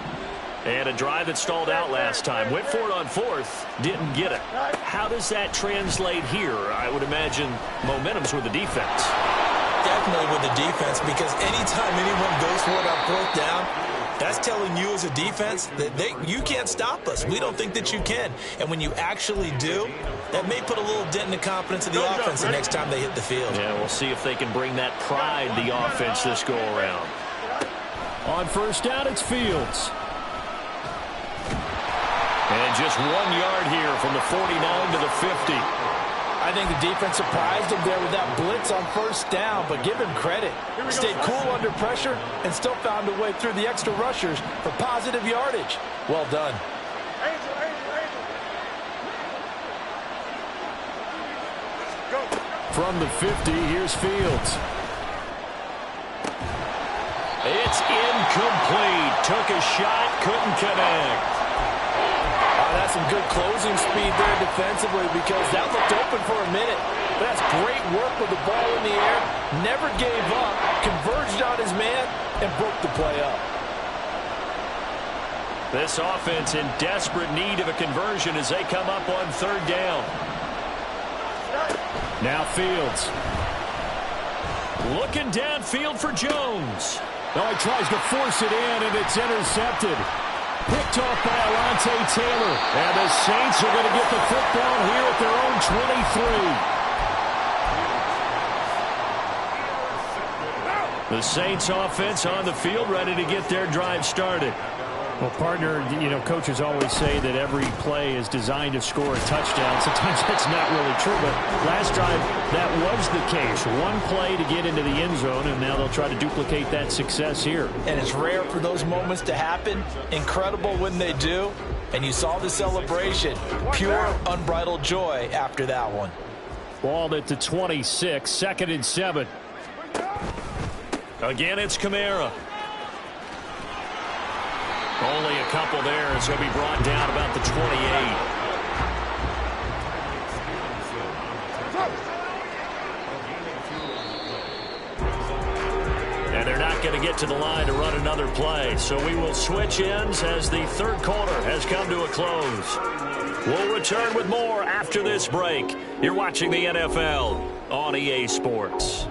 And a drive that stalled out last time. Went for it on 4th, didn't get it. How does that translate here? I would imagine momentum's with the defense. Definitely with the defense, because anytime anyone goes for it on 4th down, that's telling you as a defense that you can't stop us. We don't think that you can. And when you actually do, that may put a little dent in the confidence of the offense the next time they hit the field. Yeah, we'll see if they can bring that pride, the offense, this go-around. On 1st down, it's Fields. And just 1 yard here from the 49 to the 50. I think the defense surprised him there with that blitz on 1st down, but give him credit. Stayed cool under pressure and still found a way through the extra rushers for positive yardage. Well done. From the 50, here's Fields. It's incomplete. Took a shot, couldn't connect. That's some good closing speed there defensively because that looked open for a minute. But that's great work with the ball in the air. Never gave up, converged on his man, and broke the play up. This offense in desperate need of a conversion as they come up on 3rd down. Now Fields. Looking downfield for Jones. Oh, he tries to force it in, and it's intercepted. Picked off by Alontae Taylor. And the Saints are going to get the football here at their own 23. The Saints offense on the field, ready to get their drive started. Well, partner, coaches always say that every play is designed to score a touchdown. Sometimes that's not really true, but last drive, that was the case. One play to get into the end zone, and now they'll try to duplicate that success here. And it's rare for those moments to happen. Incredible when they do. And you saw the celebration. Pure, unbridled joy after that one. Ball at the 26, 2nd and 7. Again, it's Kamara. Only a couple there as he'll be brought down about the 28. And they're not going to get to the line to run another play. So we will switch ends as the 3rd quarter has come to a close. We'll return with more after this break. You're watching the NFL on EA Sports.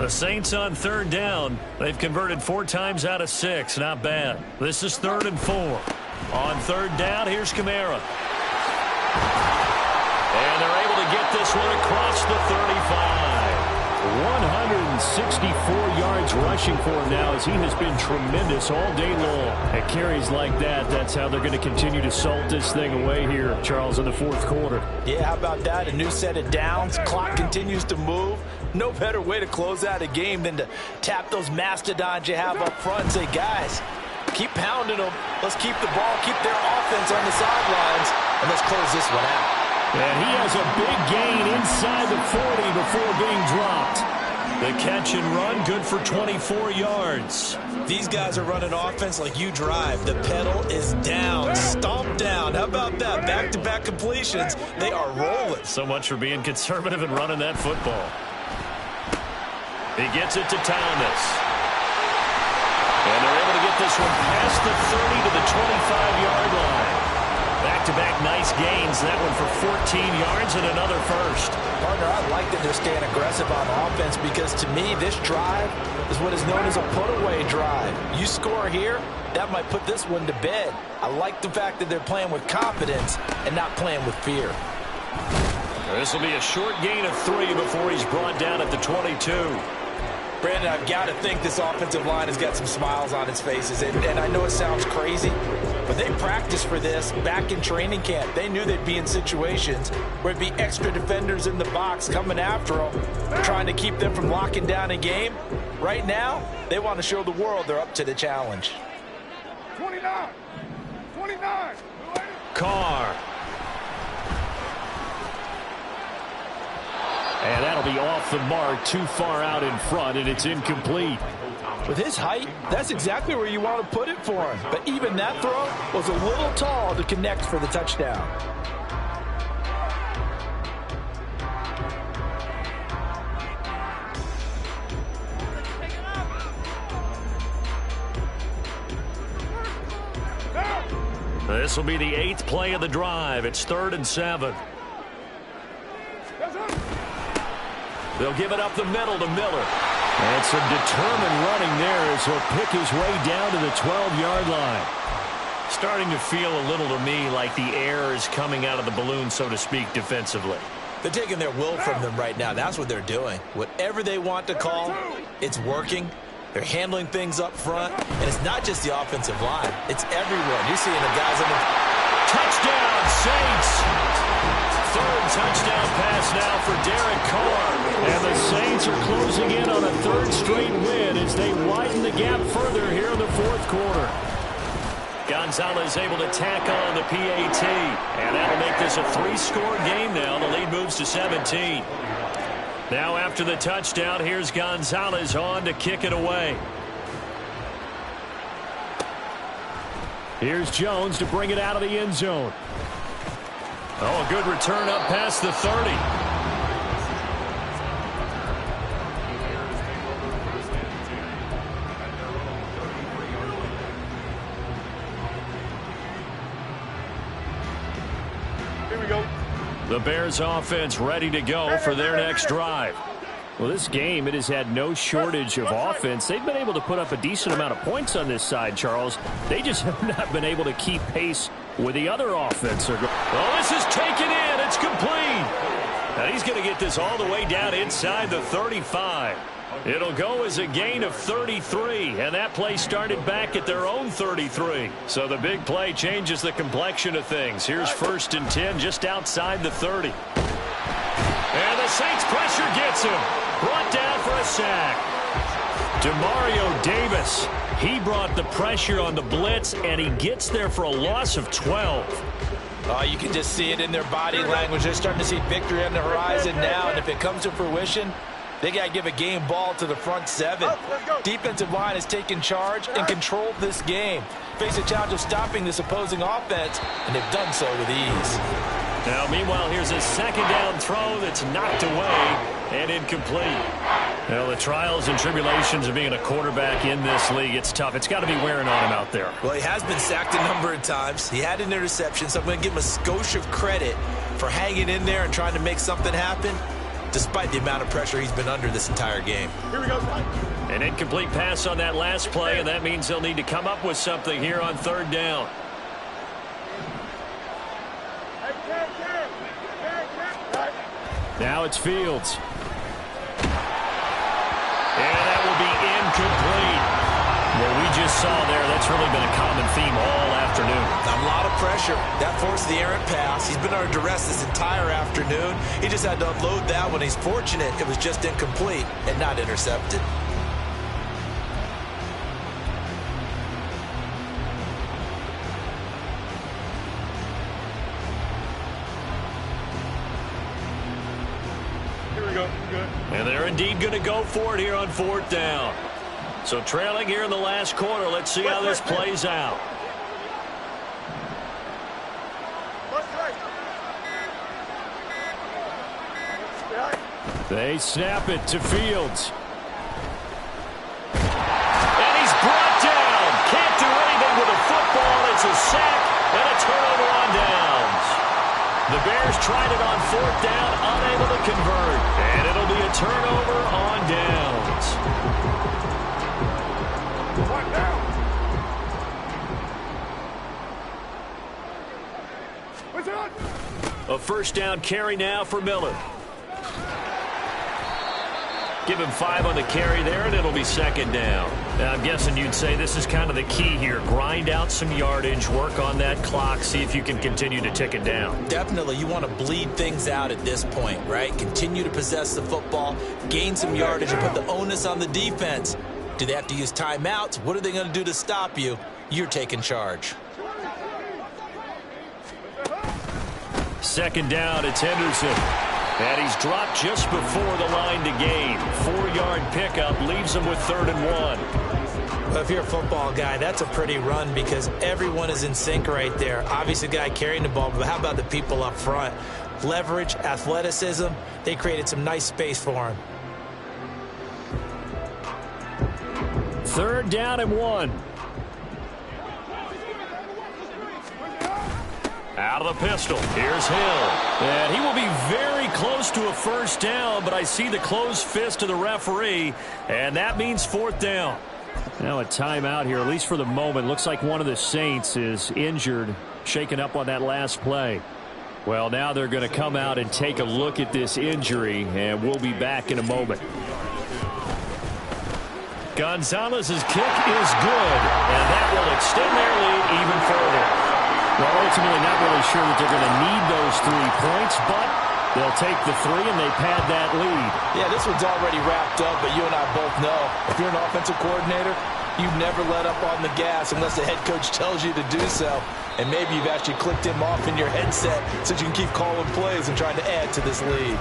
The Saints on third down. They've converted 4 times out of 6. Not bad. This is 3rd and 4. On third down, here's Kamara. And they're able to get this one across the 35. 164 yards rushing for him now as he has been tremendous all day long. At carries like that, that's how they're going to continue to salt this thing away here, Charles, in the 4th quarter. Yeah, how about that? A new set of downs. Clock continues to move. No better way to close out a game than to tap those mastodons you have up front and say, guys, keep pounding them. Let's keep the ball, keep their offense on the sidelines, and let's close this one out. And he has a big gain inside the 40 before being dropped. The catch and run, good for 24 yards. These guys are running offense like you drive. The pedal is down, stomp down. How about that? Back-to-back completions. They are rolling. So much for being conservative and running that football. He gets it to Thomas. And they're able to get this one past the 30 to the 25-yard line. Back-to-back nice gains. That one for 14 yards and another first. Partner, I like that they're staying aggressive on offense because to me, this drive is what is known as a put-away drive. You score here, that might put this one to bed. I like the fact that they're playing with confidence and not playing with fear. This will be a short gain of 3 before he's brought down at the 22. Brandon, I've got to think this offensive line has got some smiles on its faces. And I know it sounds crazy, but they practiced for this back in training camp. They knew they'd be in situations where it'd be extra defenders in the box coming after them, trying to keep them from locking down a game. Right now, they want to show the world they're up to the challenge. 29. Carr. And that'll be off the mark, too far out in front, and it's incomplete. With his height, that's exactly where you want to put it for him. But even that throw was a little tall to connect for the touchdown. This will be the 8th play of the drive. It's 3rd and 7. They'll give it up the middle to Miller. And some determined running there as he'll pick his way down to the 12-yard line. Starting to feel a little to me like the air is coming out of the balloon, so to speak, defensively. They're taking their will from them right now. That's what they're doing. Whatever they want to call, it's working. They're handling things up front. And it's not just the offensive line. It's everyone. You're seeing the guys on the touchdown, Saints! 3rd touchdown pass now for Derek Carr. And the Saints are closing in on a 3rd straight win as they widen the gap further here in the 4th quarter. Gonzalez able to tack on the PAT. And that'll make this a 3-score game now. The lead moves to 17. Now after the touchdown, here's Gonzalez on to kick it away. Here's Jones to bring it out of the end zone. Oh, a good return up past the 30. Here we go. The Bears offense ready to go for their next drive. Well, this game, it has had no shortage of offense. They've been able to put up a decent amount of points on this side, Charles. They just have not been able to keep pace with the other offense. Oh, this is taken in. It's complete. Now he's going to get this all the way down inside the 35. It'll go as a gain of 33, and that play started back at their own 33. So the big play changes the complexion of things. Here's 1st and 10 just outside the 30. And the Saints pressure gets him. Brought down for a sack. Demario Davis. He brought the pressure on the blitz, and he gets there for a loss of 12. Oh, you can just see it in their body language. They're starting to see victory on the horizon now, and if it comes to fruition, they got to give a game ball to the front 7. Defensive line has taken charge and controlled this game. Face a challenge of stopping this opposing offense, and they've done so with ease. Now, meanwhile, here's a 2nd down throw that's knocked away and incomplete. Well, the trials and tribulations of being a quarterback in this league, it's tough. It's got to be wearing on him out there. Well, he has been sacked a number of times. He had an interception, so I'm going to give him a skosh of credit for hanging in there and trying to make something happen. despite the amount of pressure he's been under this entire game. Here we go. An incomplete pass on that last play, and that means they'll need to come up with something here on third down. Now it's Fields. And that will be incomplete. What we just saw there, that's really been a common theme all afternoon. A lot of pressure. That forced the errant pass. He's been under duress this entire afternoon. He just had to unload that one. He's fortunate it was just incomplete and not intercepted. And they're indeed going to go for it here on fourth down. So trailing here in the last quarter. Let's see how this plays out. They snap it to Fields. And he's brought down. Can't do anything with a football. It's a sack and a turnover on downs. The Bears tried it on fourth down, unable to convert. And it'll be a turnover on downs. A first down carry now for Miller. Give him 5 on the carry there, and it'll be second down. Now, I'm guessing you'd say this is kind of the key here. Grind out some yardage, work on that clock, see if you can continue to tick it down. Definitely, you want to bleed things out at this point, right? Continue to possess the football, gain some yardage, and put the onus on the defense. Do they have to use timeouts? What are they going to do to stop you? You're taking charge. Second down, it's Henderson. And he's dropped just before the line to gain. 4-yard pickup leaves him with 3rd and 1. Well, if you're a football guy, that's a pretty run because everyone is in sync right there. Obviously, the guy carrying the ball, but how about the people up front? Leverage, athleticism, they created some nice space for him. 3rd down and 1. Out of the pistol. Here's Hill. And he will be very close to a first down, but I see the closed fist of the referee, and that means 4th down. Now a timeout here, at least for the moment. Looks like one of the Saints is injured, shaken up on that last play. Well, now they're going to come out and take a look at this injury, and we'll be back in a moment. Gonzalez's kick is good, and that will extend their lead even further. Well, ultimately not really sure that they're going to need those 3 points, but they'll take the 3 and they pad that lead. Yeah, this one's already wrapped up, but you and I both know if you're an offensive coordinator, you never let up on the gas unless the head coach tells you to do so. And maybe you've actually clicked him off in your headset so you can keep calling plays and trying to add to this lead.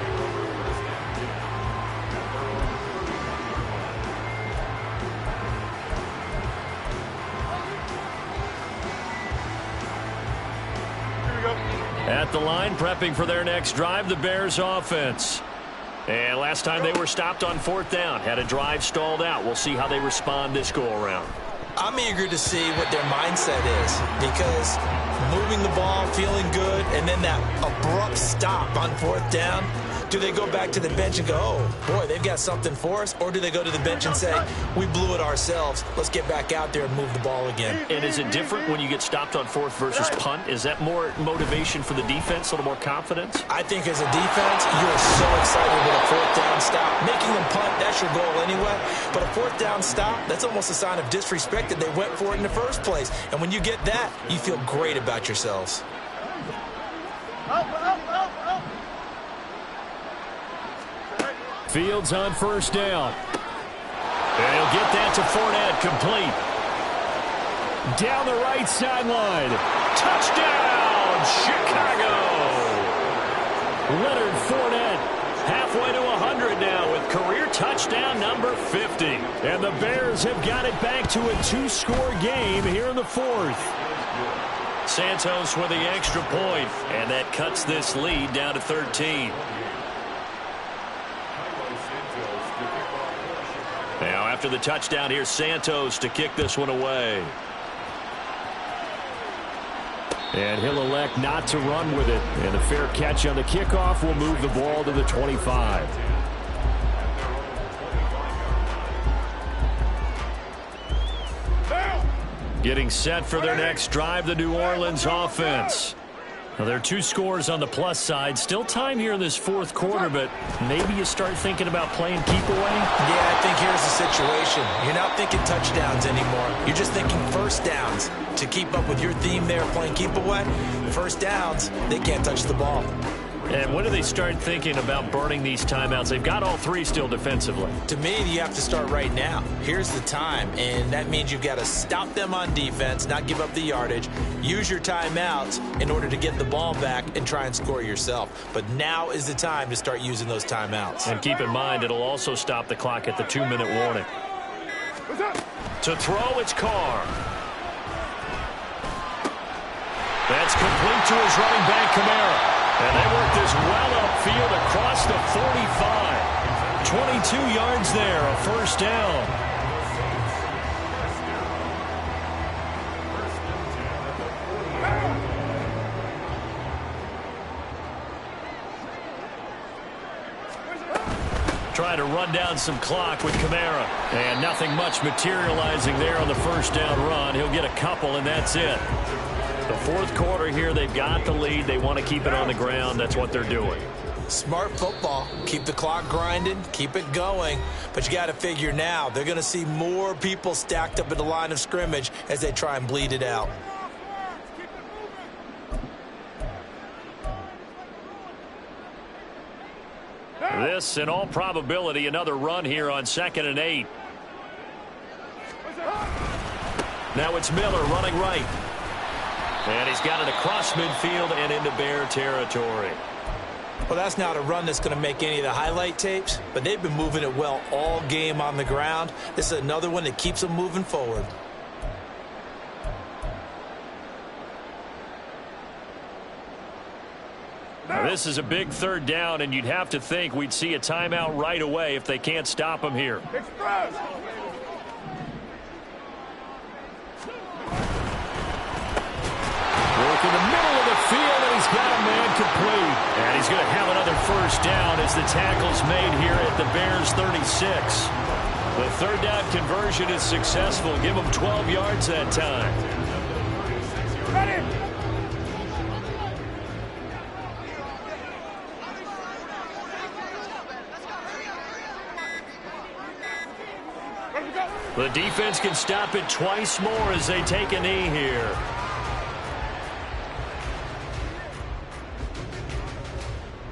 At the line, prepping for their next drive, the Bears offense. And last time they were stopped on 4th down, had a drive stalled out. We'll see how they respond this go-around. I'm eager to see what their mindset is because moving the ball, feeling good, and then that abrupt stop on 4th down, do they go back to the bench and go, oh, boy, they've got something for us? Or do they go to the bench and say, we blew it ourselves. Let's get back out there and move the ball again. And is it different when you get stopped on 4th versus punt? Is that more motivation for the defense, a little more confidence? I think as a defense, you're so excited with a 4th down stop. Making them punt, that's your goal anyway. But a 4th down stop, that's almost a sign of disrespect that they went for it in the first place. And when you get that, you feel great about yourselves. Fields on first down. And he'll get that to Fournette, complete. Down the right sideline. Touchdown, Chicago! Leonard Fournette. Halfway to 100 now with career touchdown number 50. And the Bears have got it back to a 2-score game here in the 4th. Santos with the extra point, and that cuts this lead down to 13. Now after the touchdown, here's Santos to kick this one away. And he'll elect not to run with it. And a fair catch on the kickoff will move the ball to the 25. Getting set for their next drive, the New Orleans offense. Well, there are 2 scores on the plus side. Still time here in this fourth quarter, but maybe you start thinking about playing keep away? Yeah, I think here's the situation. You're not thinking touchdowns anymore. You're just thinking first downs. To keep up with your theme there, playing keep away, first downs, they can't touch the ball. And when do they start thinking about burning these timeouts? They've got all 3 still defensively. To me, you have to start right now. Here's the time, and that means you've got to stop them on defense, not give up the yardage, use your timeouts in order to get the ball back and try and score yourself. But now is the time to start using those timeouts. And keep in mind, it'll also stop the clock at the 2-minute warning. To throw, it's Carr. That's complete to his running back, Kamara. And they work this well upfield across the 45. 22 yards there, a first down. Trying to run down some clock with Kamara. And nothing much materializing there on the first down run. He'll get a couple, and that's it. The fourth quarter here, they've got the lead. They want to keep it on the ground. That's what they're doing. Smart football. Keep the clock grinding. Keep it going. But you got to figure now, they're going to see more people stacked up at the line of scrimmage as they try and bleed it out. This, in all probability, another run here on 2nd and 8. Now it's Miller running right. And he's got it across midfield and into Bear territory. Well, that's not a run that's going to make any of the highlight tapes, but they've been moving it well all game on the ground. This is another one that keeps them moving forward. Now, this is a big third down, and you'd have to think we'd see a timeout right away if they can't stop him here. Express. Work in the middle of the field, and he's got a man complete. And he's going to have another first down as the tackle's made here at the Bears' 36. The third down conversion is successful. Give him 12 yards that time. Ready. The defense can stop it twice more as they take a knee here.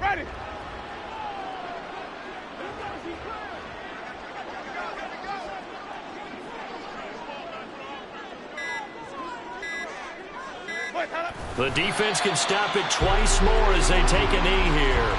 Ready. The defense can stop it twice more as they take a knee here.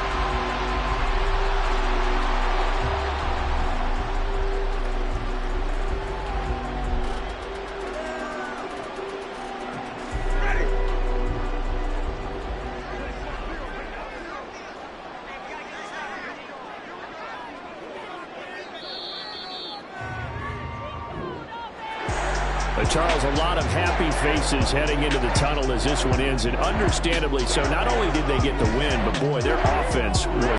Charles, a lot of happy faces heading into the tunnel as this one ends, and understandably so. Not only did they get the win, but boy, their offense was